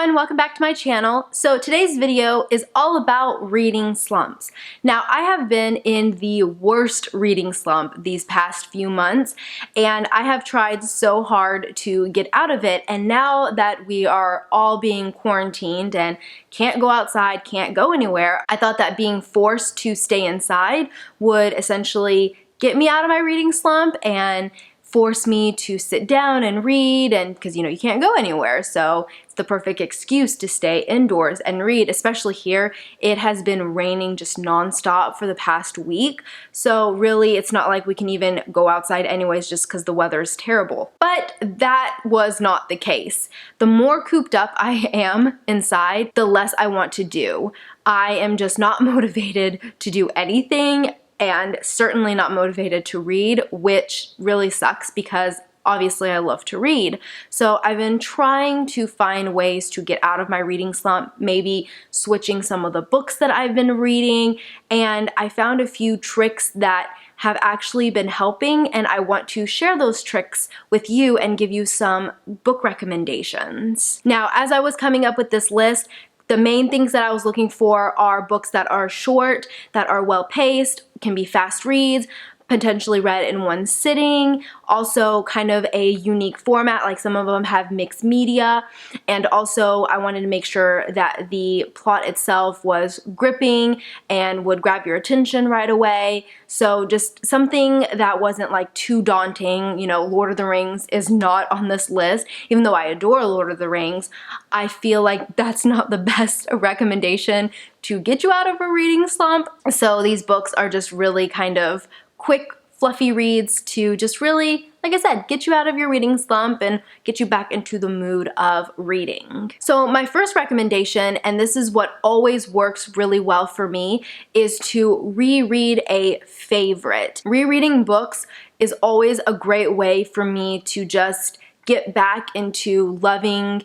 everyone, welcome back to my channel. So today's video is all about reading slumps. Now I have been in the worst reading slump these past few months and I have tried so hard to get out of it, and now that we are all being quarantined and can't go outside, can't go anywhere, I thought that being forced to stay inside would essentially get me out of my reading slump and force me to sit down and read, and because you can't go anywhere, so it's the perfect excuse to stay indoors and read. Especially here, it has been raining just nonstop for the past week, so really it's not like we can even go outside anyways just because the weather is terrible. But that was not the case. The more cooped up I am inside, the less I want to do. I am just not motivated to do anything, and certainly not motivated to read, which really sucks because obviously I love to read. So I've been trying to find ways to get out of my reading slump, maybe switching some of the books that I've been reading, and I found a few tricks that have actually been helping, and I want to share those tricks with you and give you some book recommendations. Now, as I was coming up with this list, the main things that I was looking for are books that are short, that are well-paced, can be fast reads, potentially read in one sitting, also kind of a unique format, like some of them have mixed media, and also I wanted to make sure that the plot itself was gripping and would grab your attention right away. So just something that wasn't like too daunting. Lord of the Rings is not on this list. Even though I adore Lord of the Rings, I feel like that's not the best recommendation to get you out of a reading slump. So these books are just really kind of quick, fluffy reads to just really, like I said, get you out of your reading slump and get you back into the mood of reading. So my first recommendation, and this is what always works really well for me, is to reread a favorite. Rereading books is always a great way for me to just get back into loving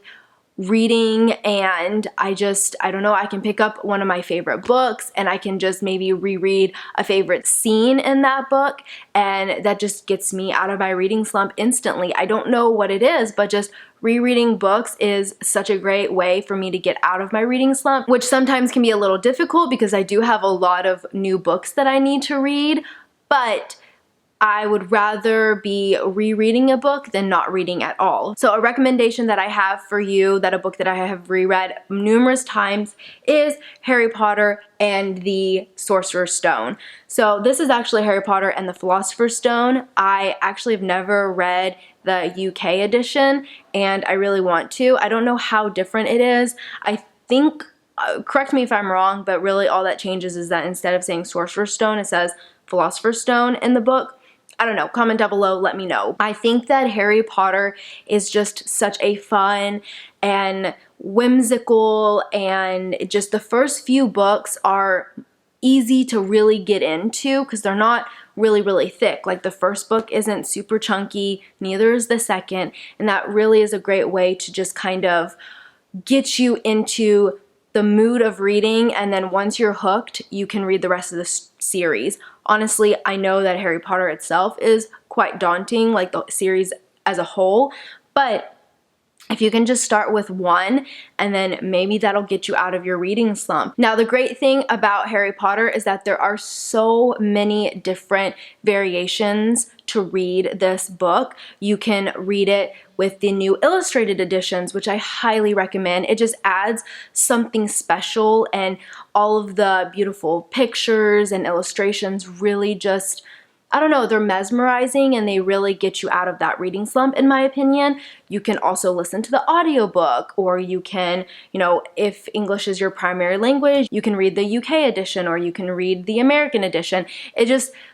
reading, and I don't know, I can pick up one of my favorite books and I can just maybe reread a favorite scene in that book, and that just gets me out of my reading slump instantly. I don't know what it is, but just rereading books is such a great way for me to get out of my reading slump, which sometimes can be a little difficult because I do have a lot of new books that I need to read, but I would rather be rereading a book than not reading at all. So a recommendation that I have for you, that a book that I have reread numerous times, is Harry Potter and the Sorcerer's Stone. So this is actually Harry Potter and the Philosopher's Stone. I actually have never read the UK edition, and I really want to. I don't know how different it is. I think, correct me if I'm wrong, but really all that changes is that instead of saying Sorcerer's Stone, it says Philosopher's Stone in the book. I don't know, comment down below, let me know. I think that Harry Potter is just such a fun and whimsical, and just the first few books are easy to really get into because they're not really thick. Like the first book isn't super chunky, neither is the second, and that really is a great way to just kind of get you into the mood of reading, and then once you're hooked, you can read the rest of the series. Honestly, I know that Harry Potter itself is quite daunting, like the series as a whole, but if you can just start with one, and then maybe that'll get you out of your reading slump. Now, the great thing about Harry Potter is that there are so many different variations to read this book. You can read it with the new illustrated editions, which I highly recommend. It just adds something special, and all of the beautiful pictures and illustrations really just, I don't know, they're mesmerizing and they really get you out of that reading slump, in my opinion. You can also listen to the audiobook, or you can, if English is your primary language, you can read the UK edition, or you can read the American edition.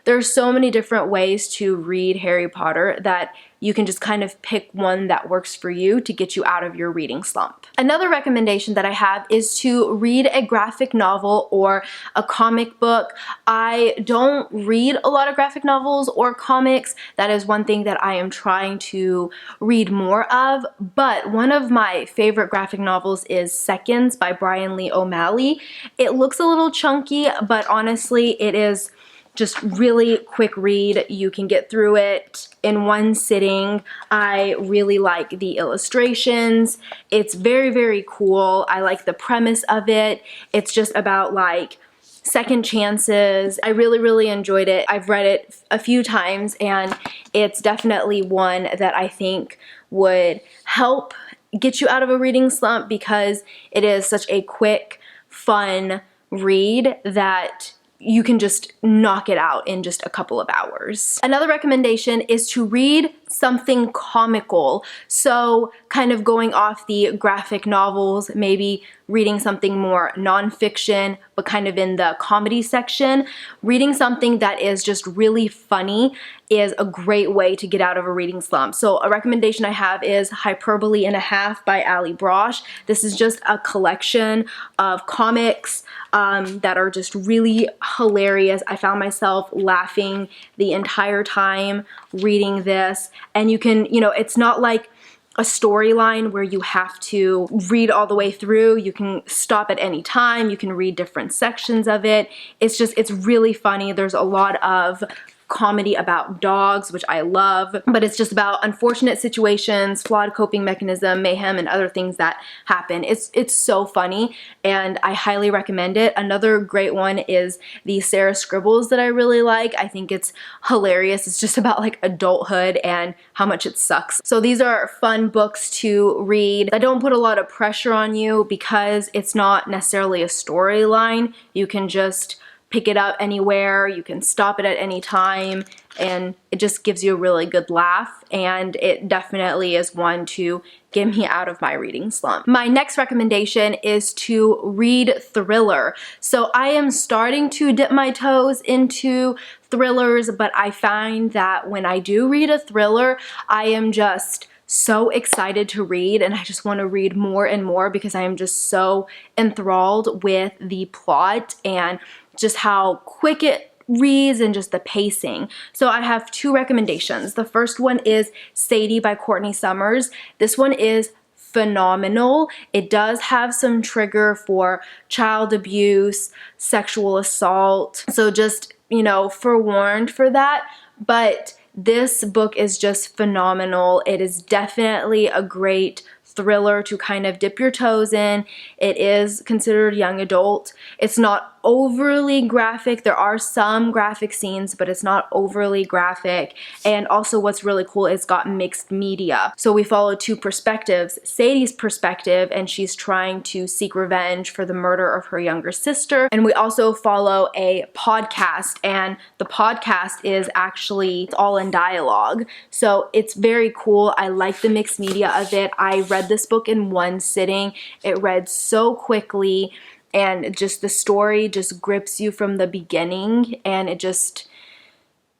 There's so many different ways to read Harry Potter that you can just kind of pick one that works for you to get you out of your reading slump. Another recommendation that I have is to read a graphic novel or a comic book. I don't read a lot of graphic novels or comics. That is one thing that I am trying to read more of, but one of my favorite graphic novels is Seconds by Brian Lee O'Malley. It looks a little chunky, but honestly, it is just really quick read. You can get through it in one sitting. I really like the illustrations. It's very, very cool. I like the premise of it. It's just about like second chances. I really, really enjoyed it. I've read it a few times, and it's definitely one that I think would help get you out of a reading slump because it is such a quick, fun read that you can just knock it out in just a couple of hours. Another recommendation is to read something comical. So kind of going off the graphic novels, maybe reading something more nonfiction, but kind of in the comedy section. Reading something that is just really funny is a great way to get out of a reading slump. So a recommendation I have is Hyperbole and a Half by Ali Brosh. This is just a collection of comics that are just really hilarious. I found myself laughing the entire time reading this. And you can, you know, it's not like a storyline where you have to read all the way through. You can stop at any time. You can read different sections of it. It's really funny. There's a lot of comedy about dogs, which I love, but it's just about unfortunate situations, flawed coping mechanism, mayhem, and other things that happen. It's so funny, and I highly recommend it. Another great one is the Sarah Scribbles that I really like. I think it's hilarious. It's just about like adulthood and how much it sucks. So these are fun books to read. I don't put a lot of pressure on you because it's not necessarily a storyline. You can just pick it up anywhere, you can stop it at any time, and it just gives you a really good laugh, and it definitely is one to get me out of my reading slump. My next recommendation is to read thriller. So I am starting to dip my toes into thrillers, but I find that when I do read a thriller, I am just so excited to read, and I just want to read more and more because I am just so enthralled with the plot and just how quick it reads and just the pacing. So I have two recommendations. The first one is Sadie by Courtney Summers. This one is phenomenal. It does have some trigger for child abuse, sexual assault. So just, you know, forewarned for that. But this book is just phenomenal. It is definitely a great thriller to kind of dip your toes in. It is considered young adult. It's not overly graphic. There are some graphic scenes, but it's not overly graphic. And also what's really cool, it's got mixed media. So we follow two perspectives. Sadie's perspective, and she's trying to seek revenge for the murder of her younger sister. And we also follow a podcast, and the podcast is actually all in dialogue. So it's very cool. I like the mixed media of it. I read this book in one sitting. It read so quickly, and just the story just grips you from the beginning, and it just,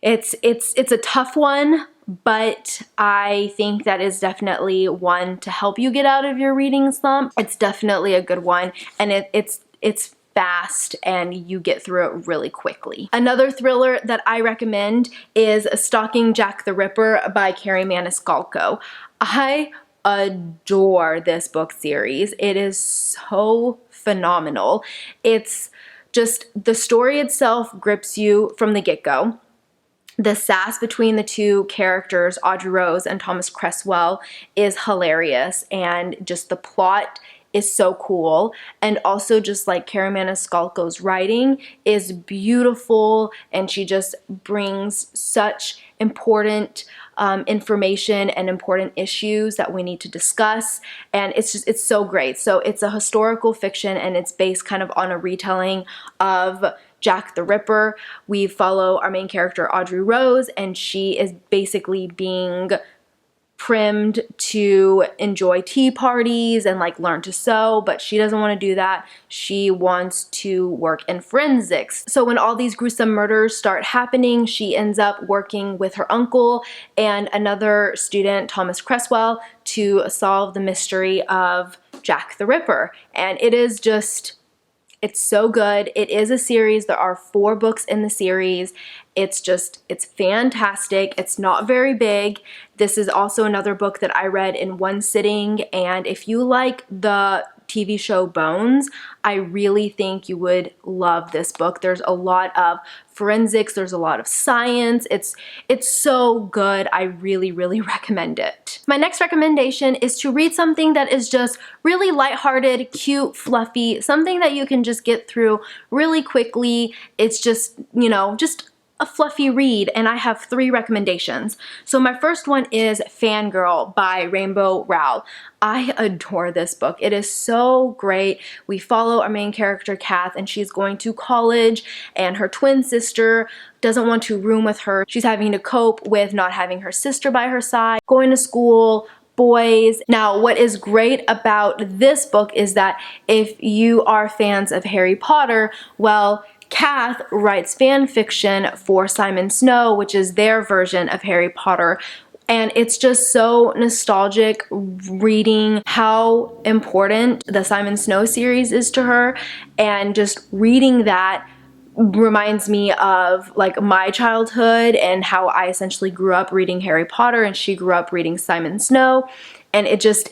it's a tough one, but I think that is definitely one to help you get out of your reading slump. It's definitely a good one, and it's fast and you get through it really quickly. Another thriller that I recommend is Stalking Jack the Ripper by Carrie Maniscalco. I adore this book series. It is so phenomenal. It's just, the story itself grips you from the get-go. The sass between the two characters, Audrey Rose and Thomas Cresswell, is hilarious, and just the plot is so cool. And also just like Carrie Maniscalco's writing is beautiful, and she just brings such important information and important issues that we need to discuss, and it's so great. So it's a historical fiction, and it's based kind of on a retelling of Jack the Ripper. We follow our main character Audrey Rose, and she is basically being primed to enjoy tea parties and like learn to sew, but she doesn't want to do that. She wants to work in forensics. So when all these gruesome murders start happening, she ends up working with her uncle and another student, Thomas Cresswell, to solve the mystery of Jack the Ripper. And it is just, it's so good. It is a series. There are 4 books in the series. It's fantastic. It's not very big. This is also another book that I read in one sitting, and if you like the TV show Bones. I really think you would love this book. There's a lot of forensics, there's a lot of science. It's so good. I really, really recommend it. My next recommendation is to read something that is just really lighthearted, cute, fluffy, something that you can just get through really quickly. It's just, you know, just a fluffy read, and I have 3 recommendations. So my first one is Fangirl by Rainbow Rowell. I adore this book. It is so great. We follow our main character, Kath, and she's going to college, and her twin sister doesn't want to room with her. She's having to cope with not having her sister by her side, going to school, boys. Now, what is great about this book is that if you are fans of Harry Potter, well, Kath writes fan fiction for Simon Snow, which is their version of Harry Potter. And it's just so nostalgic reading how important the Simon Snow series is to her, and just reading that reminds me of like my childhood and how I essentially grew up reading Harry Potter and she grew up reading Simon Snow, and it just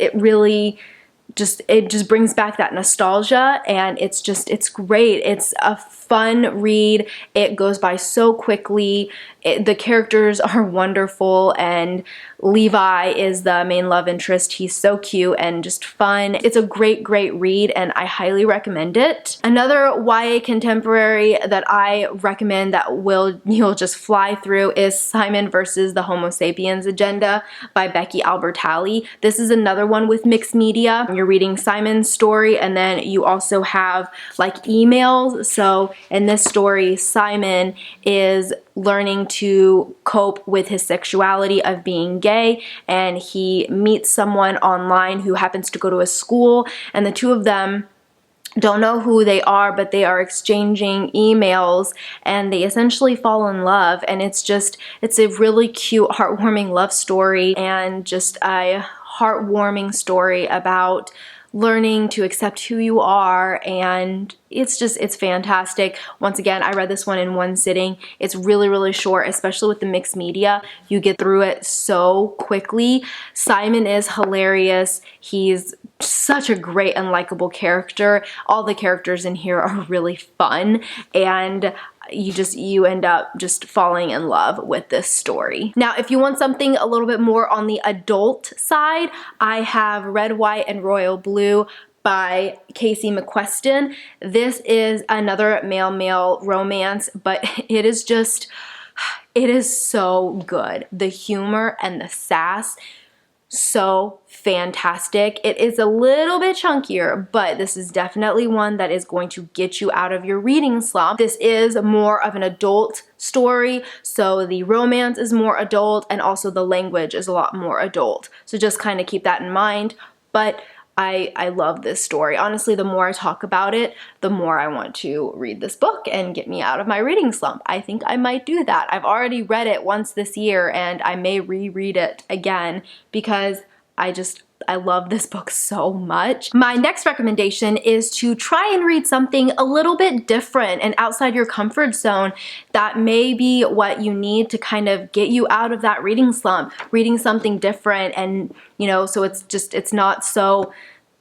brings back that nostalgia, and it's great. It's a fun read. It goes by so quickly. The characters are wonderful, and Levi is the main love interest. He's so cute and just fun. It's a great, great read, and I highly recommend it. Another YA contemporary that I recommend that you'll just fly through is Simon versus the Homo Sapiens Agenda by Becky Albertalli. This is another one with mixed media. You're reading Simon's story, and then you also have like emails. So in this story, Simon is learning to cope with his sexuality of being gay, and he meets someone online who happens to go to a school, and the two of them don't know who they are, but they are exchanging emails, and they essentially fall in love. And it's a really cute, heartwarming love story, and just a heartwarming story about learning to accept who you are, and it's fantastic. Once again, I read this one in one sitting. It's really, really short, especially with the mixed media. You get through it so quickly. Simon is hilarious. He's such a great and likable character. All the characters in here are really fun, and you end up just falling in love with this story. Now, if you want something a little bit more on the adult side, I have Red, White, and Royal Blue by Casey McQuestion. This is another male-male romance, but it is so good. The humor and the sass, so fantastic. It is a little bit chunkier, but this is definitely one that is going to get you out of your reading slump. This is more of an adult story, so the romance is more adult, and also the language is a lot more adult. So just kind of keep that in mind. But I love this story. Honestly, the more I talk about it, the more I want to read this book and get me out of my reading slump. I think I might do that. I've already read it once this year, and I may reread it again because I love this book so much. My next recommendation is to try and read something a little bit different and outside your comfort zone. That may be what you need to kind of get you out of that reading slump, reading something different, and so it's not so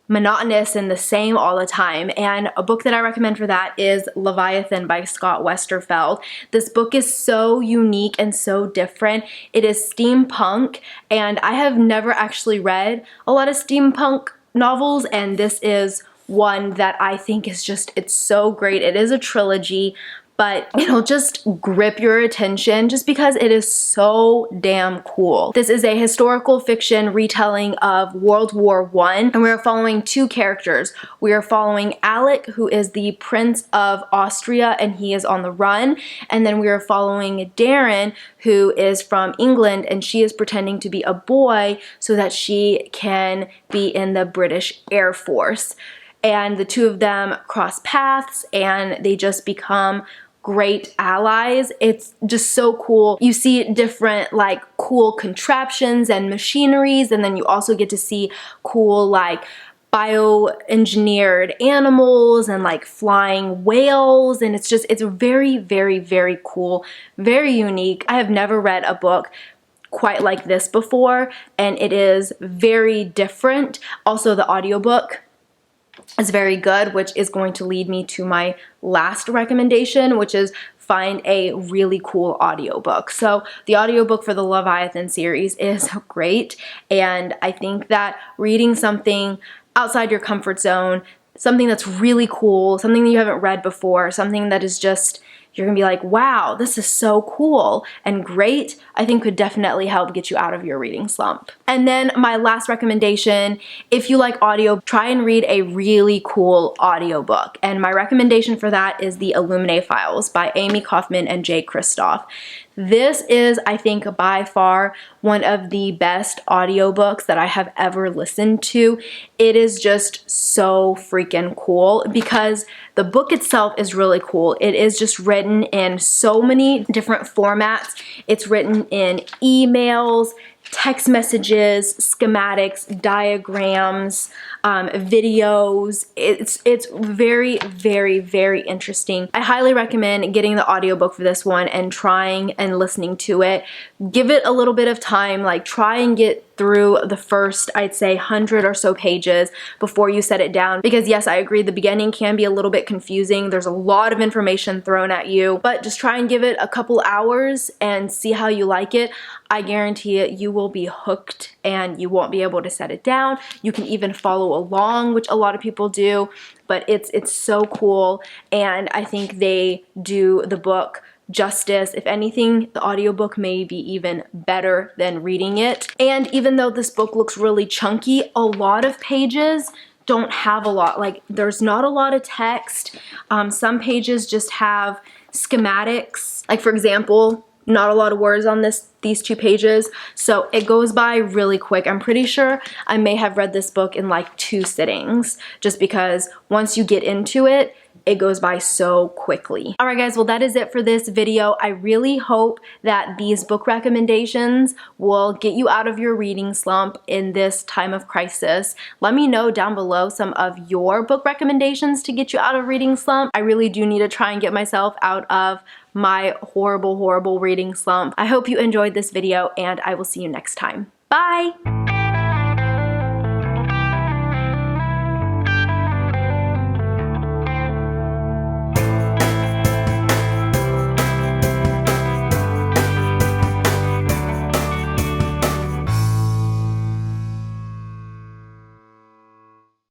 monotonous and the same all the time. And a book that I recommend for that is Leviathan by Scott Westerfeld. This book is so unique and so different. It is steampunk, and I have never actually read a lot of steampunk novels, and this is one that I think is it's so great. It is a trilogy, but it'll just grip your attention just because it is so damn cool. This is a historical fiction retelling of World War I, and we are following 2 characters. We are following Alec, who is the Prince of Austria, and he is on the run, and then we are following Darren, who is from England, and she is pretending to be a boy so that she can be in the British Air Force. And the 2 of them cross paths, and they just become great allies. It's just so cool. You see different like cool contraptions and machineries, and then you also get to see cool like bioengineered animals and like flying whales, and it's very, very, very cool, very unique. I have never read a book quite like this before, and it is very different. Also, the audiobook is very good, which is going to lead me to my last recommendation, which is find a really cool audiobook. So the audiobook for the Leviathan series is great, and I think that reading something outside your comfort zone, something that's really cool, something that you haven't read before, something that is just, you're gonna be like, wow, this is so cool and great, I think could definitely help get you out of your reading slump. And then my last recommendation, if you like audio, try and read a really cool audiobook. And my recommendation for that is The Illuminae Files by Amy Kaufman and Jay Kristoff. This is, I think, by far one of the best audiobooks that I have ever listened to. It is just so freaking cool because the book itself is really cool. It is just written in so many different formats. It's written in emails, text messages, schematics, diagrams, videos. It's very, very, very interesting. I highly recommend getting the audiobook for this one and trying and listening to it. Give it a little bit of time, like try and get through the first, I'd say, 100 or so pages before you set it down. Because yes, I agree, the beginning can be a little bit confusing. There's a lot of information thrown at you, but just try and give it a couple hours and see how you like it. I guarantee it, you will be hooked and you won't be able to set it down. You can even follow along, which a lot of people do, but it's so cool, and I think they do the book justice. If anything, the audiobook may be even better than reading it. And even though this book looks really chunky, a lot of pages don't have a lot. Like, there's not a lot of text. Some pages just have schematics. Like, for example, not a lot of words on these 2 pages, so it goes by really quick. I'm pretty sure I may have read this book in like 2 sittings, just because once you get into it, it goes by so quickly. Alright guys, well that is it for this video. I really hope that these book recommendations will get you out of your reading slump in this time of crisis. Let me know down below some of your book recommendations to get you out of reading slump. I really do need to try and get myself out of my horrible, horrible reading slump. I hope you enjoyed this video, and I will see you next time. Bye!